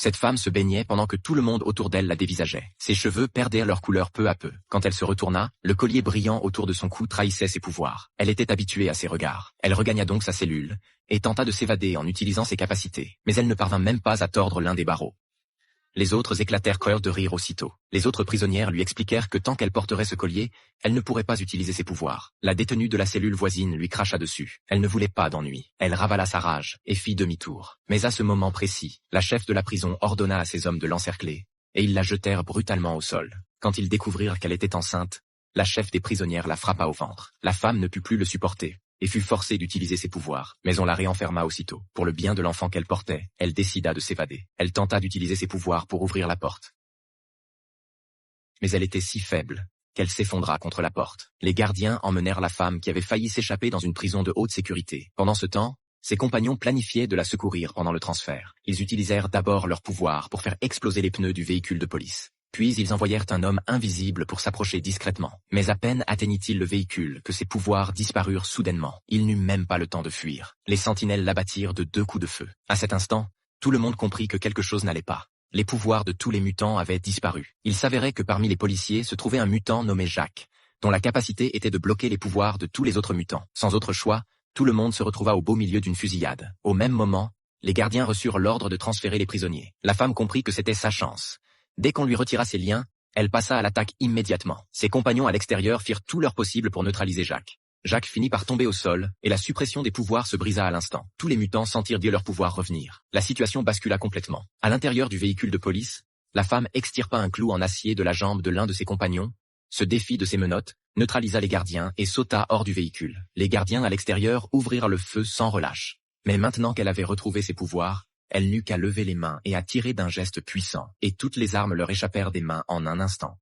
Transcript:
Cette femme se baignait pendant que tout le monde autour d'elle la dévisageait. Ses cheveux perdaient leur couleur peu à peu. Quand elle se retourna, le collier brillant autour de son cou trahissait ses pouvoirs. Elle était habituée à ses regards. Elle regagna donc sa cellule et tenta de s'évader en utilisant ses capacités. Mais elle ne parvint même pas à tordre l'un des barreaux. Les autres éclatèrent de rire aussitôt. Les autres prisonnières lui expliquèrent que tant qu'elle porterait ce collier, elle ne pourrait pas utiliser ses pouvoirs. La détenue de la cellule voisine lui cracha dessus. Elle ne voulait pas d'ennui. Elle ravala sa rage et fit demi-tour. Mais à ce moment précis, la chef de la prison ordonna à ses hommes de l'encercler, et ils la jetèrent brutalement au sol. Quand ils découvrirent qu'elle était enceinte, la chef des prisonnières la frappa au ventre. La femme ne put plus le supporter et fut forcée d'utiliser ses pouvoirs, mais on la réenferma aussitôt. Pour le bien de l'enfant qu'elle portait, elle décida de s'évader. Elle tenta d'utiliser ses pouvoirs pour ouvrir la porte. Mais elle était si faible qu'elle s'effondra contre la porte. Les gardiens emmenèrent la femme qui avait failli s'échapper dans une prison de haute sécurité. Pendant ce temps, ses compagnons planifiaient de la secourir pendant le transfert. Ils utilisèrent d'abord leurs pouvoirs pour faire exploser les pneus du véhicule de police. Puis ils envoyèrent un homme invisible pour s'approcher discrètement. Mais à peine atteignit-il le véhicule que ses pouvoirs disparurent soudainement. Il n'eut même pas le temps de fuir. Les sentinelles l'abattirent de 2 coups de feu. À cet instant, tout le monde comprit que quelque chose n'allait pas. Les pouvoirs de tous les mutants avaient disparu. Il s'avérait que parmi les policiers se trouvait un mutant nommé Jacques, dont la capacité était de bloquer les pouvoirs de tous les autres mutants. Sans autre choix, tout le monde se retrouva au beau milieu d'une fusillade. Au même moment, les gardiens reçurent l'ordre de transférer les prisonniers. La femme comprit que c'était sa chance. Dès qu'on lui retira ses liens, elle passa à l'attaque immédiatement. Ses compagnons à l'extérieur firent tout leur possible pour neutraliser Jacques. Jacques finit par tomber au sol, et la suppression des pouvoirs se brisa à l'instant. Tous les mutants sentirent leur pouvoir revenir. La situation bascula complètement. À l'intérieur du véhicule de police, la femme extirpa un clou en acier de la jambe de l'un de ses compagnons, se défit de ses menottes, neutralisa les gardiens et sauta hors du véhicule. Les gardiens à l'extérieur ouvrirent le feu sans relâche. Mais maintenant qu'elle avait retrouvé ses pouvoirs, elle n'eut qu'à lever les mains et à tirer d'un geste puissant, et toutes les armes leur échappèrent des mains en un instant.